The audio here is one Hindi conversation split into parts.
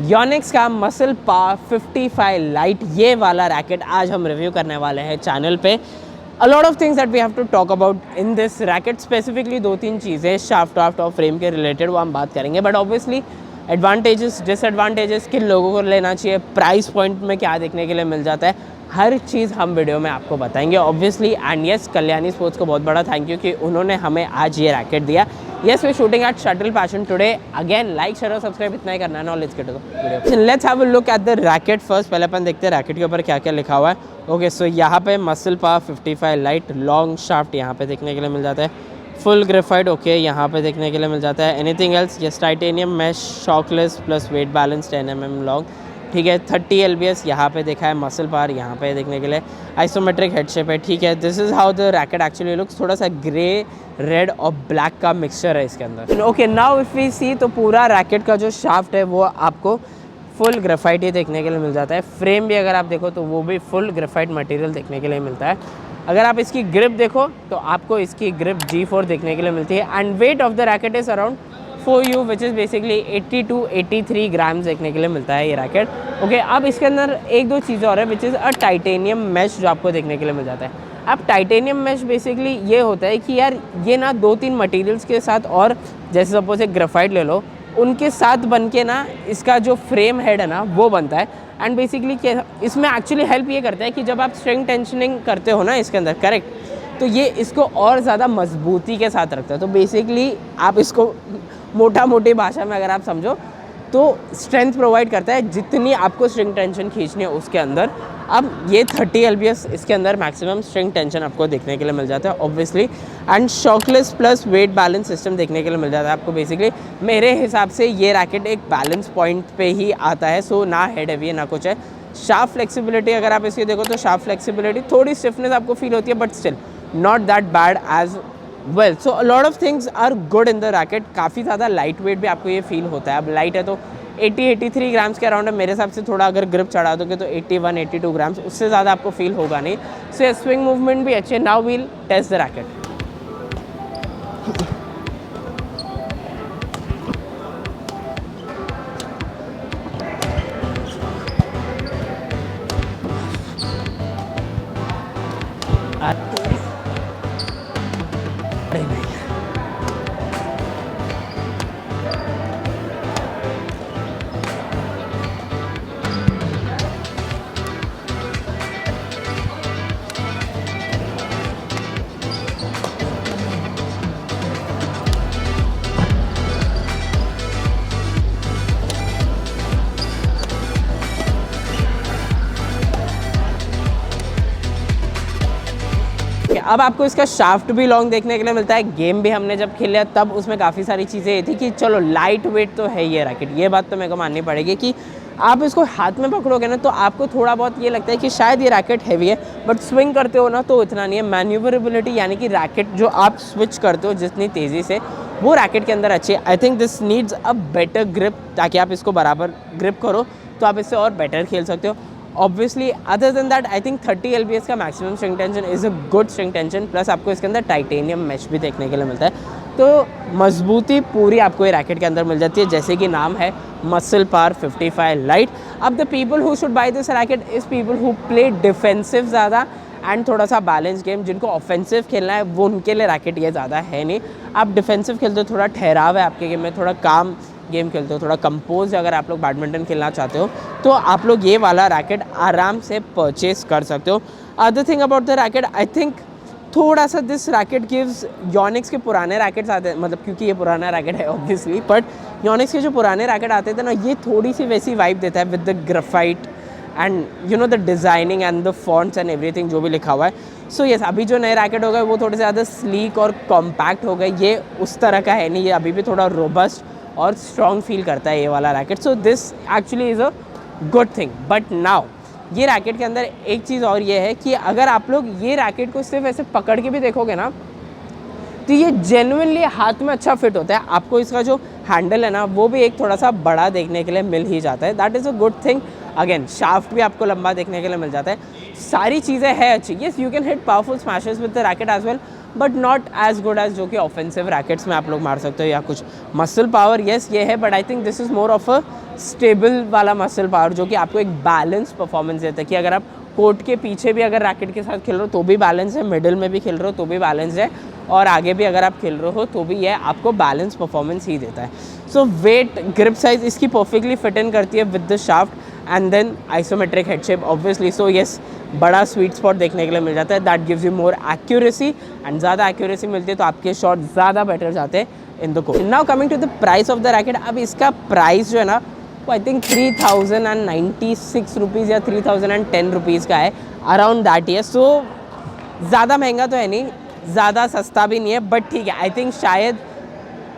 योनिक्स का मसल पावर 55 लाइट, ये वाला रैकेट आज हम रिव्यू करने वाले हैं चैनल पे। A lot of things that we have to talk about in this racket, specifically 2-3 चीज़ें शाफ्ट वाफ्ट और फ्रेम के रिलेटेड वो हम बात करेंगे। बट ऑब्वियसली एडवांटेजेस, डिसएडवांटेजेस, किन लोगों को लेना चाहिए, प्राइस पॉइंट में क्या देखने के लिए मिल जाता है, हर चीज़ हम वीडियो में आपको बताएंगे obviously. And yes, Kalyani sports को बहुत बड़ा थैंक यू कि उन्होंने हमें आज ये रैकेट दिया। Yes, we're shooting at Shuttle Passion today. Again, like, share और सब्सक्राइब इतना ही करना है। Now let's get to the video. Let's have a look at the racket first. पहले अपन देखते हैं रैकेट के ऊपर क्या क्या लिखा हुआ है। ओके, सो यहाँ पे muscle power 55 light, long shaft यहाँ पे देखने के लिए मिल जाता है, फुल ग्रेफाइट ओके यहाँ पे देखने के लिए मिल जाता है। Anything else? Yes, titanium mesh shockless plus weight balance 10 mm long, ठीक है। 30 lbs यहाँ पे देखा है, मसल पावर यहाँ पे देखने के लिए, आइसोमेट्रिक हेड शेप है, ठीक है। This is how the racket actually looks. थोड़ा सा ग्रे, रेड और ब्लैक का मिक्सचर है इसके अंदर। ओके, नाउ इफ़ वी सी तो पूरा रैकेट का जो शाफ्ट है वो आपको फुल ग्रेफाइट ही देखने के लिए मिल जाता है। फ्रेम भी अगर आप देखो तो वो भी फुल ग्रेफाइट मटेरियल देखने के लिए मिलता है। अगर आप इसकी ग्रिप देखो तो आपको इसकी ग्रिप G4 देखने के लिए मिलती है। And weight of the racket is around 4U which is basically 80 to 83 grams देखने के लिए मिलता है ये रैकेट। ओके, अब इसके अंदर एक दो चीज़ें और है which is a titanium mesh जो आपको देखने के लिए मिल जाता है। अब टाइटेनियम मैश बेसिकली ये होता है कि यार ये ना 2-3 मटेरियल्स के साथ, और जैसे सपोज एक ग्रेफाइट ले लो, उनके साथ बन के ना इसका जो फ्रेम हेड है ना वो बनता है। एंड बेसिकली क्या इसमें एक्चुअली हेल्प ये करता है कि जब आप स्ट्रिंग टेंशनिंग करते हो ना इसके अंदर, करेक्ट, तो ये इसको और ज़्यादा मजबूती के साथ रखता है। तो बेसिकली आप इसको मोटा मोटी भाषा में अगर आप समझो तो स्ट्रेंथ प्रोवाइड करता है जितनी आपको स्ट्रिंग टेंशन खींचनी है उसके अंदर। अब ये 30 lbs इसके अंदर मैक्सिमम स्ट्रिंग टेंशन आपको देखने के लिए मिल जाता है obviously. And shockless plus weight balance system देखने के लिए मिल जाता है आपको। बेसिकली मेरे हिसाब से ये रैकेट एक बैलेंस पॉइंट पे ही आता है। सो ना हेड हैवी है ना कुछ है। शाफ्ट फ्लेक्सिबिलिटी अगर आप इसकी देखो तो शाफ्ट फ्लेक्सिबिलिटी, थोड़ी स्टिफनेस आपको फील होती है but still not that bad as well. So a lot of things are good in the racket. काफ़ी ज़्यादा लाइट वेट भी आपको ये फील होता है। अब लाइट है तो 80-83 ग्राम्स के अराउंड है मेरे हिसाब से। थोड़ा अगर ग्रिप चढ़ा दोगे तो 81-82 ग्राम्स, उससे ज़्यादा आपको फील होगा नहीं। सो स्विंग मूवमेंट भी अच्छे। Now will test the racket. अब आपको इसका शाफ्ट भी लॉन्ग देखने के लिए मिलता है। गेम भी हमने जब खेला तब उसमें काफ़ी सारी चीज़ें ये थी कि चलो लाइट वेट तो है ये रैकेट, ये बात तो मेरे को माननी पड़ेगी कि आप इसको हाथ में पकड़ोगे ना तो आपको थोड़ा बहुत ये लगता है कि शायद ये रैकेट हैवी है, बट स्विंग करते हो ना तो इतना नहीं है। मैन्यूवरेबिलिटी यानी कि रैकेट जो आप स्विच करते हो जितनी तेज़ी से, वो रैकेट के अंदर अच्छी है। I think this needs a better grip, ताकि आप इसको बराबर ग्रिप करो तो आप इससे और बेटर खेल सकते हो obviously. Other than that I think 30 lbs का maximum string tension is a good string tension. Plus आपको इसके अंदर टाइटेनियम मैश भी देखने के लिए मिलता है, तो मजबूती पूरी आपको ये रैकेट के अंदर मिल जाती है। जैसे कि नाम है मसल पावर 55 लाइट। अब the people who should by this racket is people who play defensive ज़्यादा एंड थोड़ा सा बैलेंस गेम। जिनको ऑफेंसिव खेलना है वो उनके लिए रैकेट ये ज़्यादा है नहीं। आप डिफेंसिव खेलते हो, थोड़ा ठहराव है आपके गेम में, थोड़ा काम गेम खेलते हो, थोड़ा कंपोज, अगर आप लोग बैडमिंटन खेलना चाहते हो तो आप लोग ये वाला रैकेट आराम से परचेज कर सकते हो। Other thing about the racket, I think थोड़ा सा दिस रैकेट गिव्स योनिक्स के पुराने रैकेट्स आते हैं, मतलब क्योंकि ये पुराना रैकेट है ऑब्वियसली, बट योनिक्स के जो पुराने रैकेट आते थे ना, ये थोड़ी सी वैसी वाइब देता है with the graphite and you know the designing and the fonts and everything जो भी लिखा हुआ है। सो यस, अभी जो नए रैकेट हो गए वो थोड़े से ज़्यादा स्लीक और कॉम्पैक्ट हो गए। ये उस तरह का है नहीं, ये अभी भी थोड़ा रोबस्ट और स्ट्रॉन्ग फील करता है ये वाला racket. So this actually is a good thing. But now ये रैकेट के अंदर एक चीज़ और ये है कि अगर आप लोग ये रैकेट को सिर्फ ऐसे पकड़ के भी देखोगे ना तो ये जेन्युइनली हाथ में अच्छा फिट होता है। आपको इसका जो हैंडल है ना वो भी एक थोड़ा सा बड़ा देखने के लिए मिल ही जाता है। That is a good thing. Again shaft भी आपको लंबा देखने के लिए मिल जाता है। सारी चीज़ें हैं अच्छी। Yes, you can hit powerful smashes with the racket as well, but not as good as जो कि ऑफेंसिव रैकेट्स में आप लोग मार सकते हो या कुछ। मसल पावर येस ये है, but I think this is more of a stable वाला मसल पावर जो कि आपको एक बैलेंस परफॉर्मेंस देता है कि अगर आप कोर्ट के पीछे भी अगर रैकेट के साथ खेल रहे हो तो भी बैलेंस है, मिडिल में भी खेल रहे हो तो भी बैलेंस है, और आगे भी अगर आप खेल रहे हो तो भी ये आपको बैलेंस परफॉर्मेंस ही देता है। सो वेट ग्रिप साइज इसकी परफेक्टली फिट इन करती है with the shaft, and then isometric head shape obviously. So yes, बड़ा स्वीट स्पॉट देखने के लिए मिल जाता है, that gives you more accuracy, and ज़्यादा एक्यूरेसी मिलती है तो आपके शॉट ज़्यादा बेटर जाते हैं in the court. Now coming to the price of the racket, अब इसका प्राइस जो है ना वो आई थिंक 3096 रुपीज़ या 3010 रुपीज़ का है, अराउंड दैट ही। सो ज़्यादा महंगा तो है नहीं, ज़्यादा सस्ता भी नहीं है, बट ठीक है। आई थिंक शायद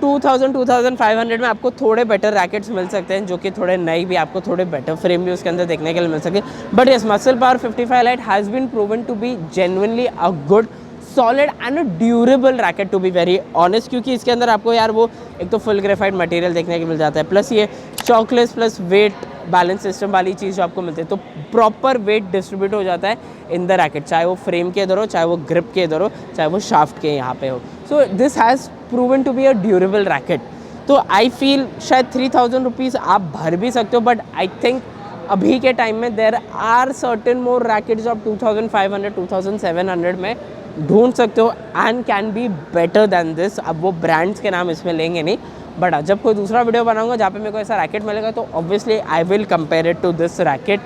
2500 में आपको थोड़े बेटर रैकेट्स मिल सकते हैं जो कि थोड़े नए भी, आपको थोड़े बेटर फ्रेम भी उसके अंदर देखने के लिए मिल सके। But yes, muscle power 55 light has been proven to be genuinely a good solid and a durable racket to be very honest, क्योंकि इसके अंदर आपको यार वो एक तो फुल ग्रेफाइट मटेरियल देखने को मिल जाता है, प्लस ये चॉकलेस प्लस वेट बैलेंस सिस्टम वाली चीज़ जो आपको मिलती है, तो प्रॉपर वेट डिस्ट्रीब्यूट हो जाता है इन द रैकेट, चाहे वो फ्रेम के इधर हो, चाहे वो ग्रिप के इधर हो, चाहे वो शाफ्ट के यहाँ पे हो। So this has proven to be a durable racket. तो आई फील शायद 3000 रुपीज़ आप भर भी सकते हो, बट आई थिंक अभी के टाइम में there are certain more rackets of 2500 2700 में ढूंढ सकते हो and can be better than this. अब वो ब्रांड्स के नाम इसमें लेंगे नहीं, बट जब कोई दूसरा वीडियो बनाऊंगा जहाँ पे मेरे को ऐसा रैकेट मिलेगा तो obviously I will compare it to this racket.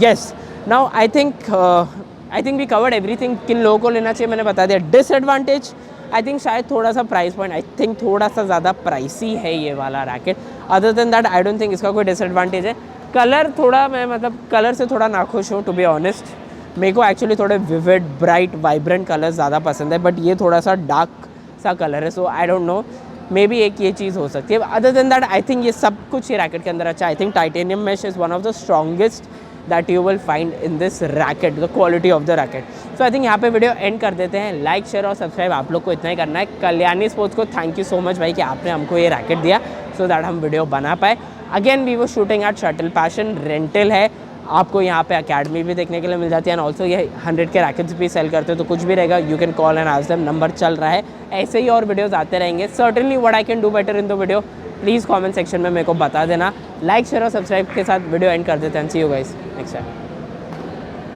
Yes, now I think we covered everything. किन लोगों को लेना चाहिए मैंने बता दिया। डिसएडवांटेज आई थिंक शायद थोड़ा सा प्राइस पॉइंट, आई थिंक थोड़ा सा ज़्यादा प्राइसी है ये वाला racket. Other than that I don't think इसका कोई डिसएडवांटेज है। कलर थोड़ा, मैं मतलब कलर से थोड़ा नाखुश हूँ टू बी ऑनेस्ट। मेरे को एक्चुअली थोड़े विविड ब्राइट वाइब्रेंट कलर्स ज़्यादा पसंद है, बट ये थोड़ा सा डार्क सा कलर है, so I don't know, maybe एक ये चीज़ हो सकती है। Other than that I think ये सब कुछ ये रैकेट के अंदर अच्छा। I think titanium mesh is one of the strongest that you will find in this racket, the quality of the racket. So I think यहाँ पे वीडियो एंड कर देते हैं। लाइक शेयर और सब्सक्राइब आप लोग को इतना ही करना है। कल्याणी स्पोर्ट्स को थैंक यू सो मच भाई कि आपने हमको ये रैकेट दिया सो दैट हम वीडियो बना पाए। अगेन वी वो shooting at shuttle passion, rental है, आपको यहाँ पे अकेडमी भी देखने के लिए मिल जाती है, एंड ऑल्सो ये 100 के रैकेट्स भी सेल करते हो, तो कुछ भी रहेगा you can call and ask them, number चल रहा है। ऐसे ही और वीडियोस आते रहेंगे। Certainly what I can do better in the video, please comment section में मेरे को बता देना। लाइक शेयर और सब्सक्राइब के साथ वीडियो एंड कर देते हैं। सी यू गाइस नेक्स्ट टाइम।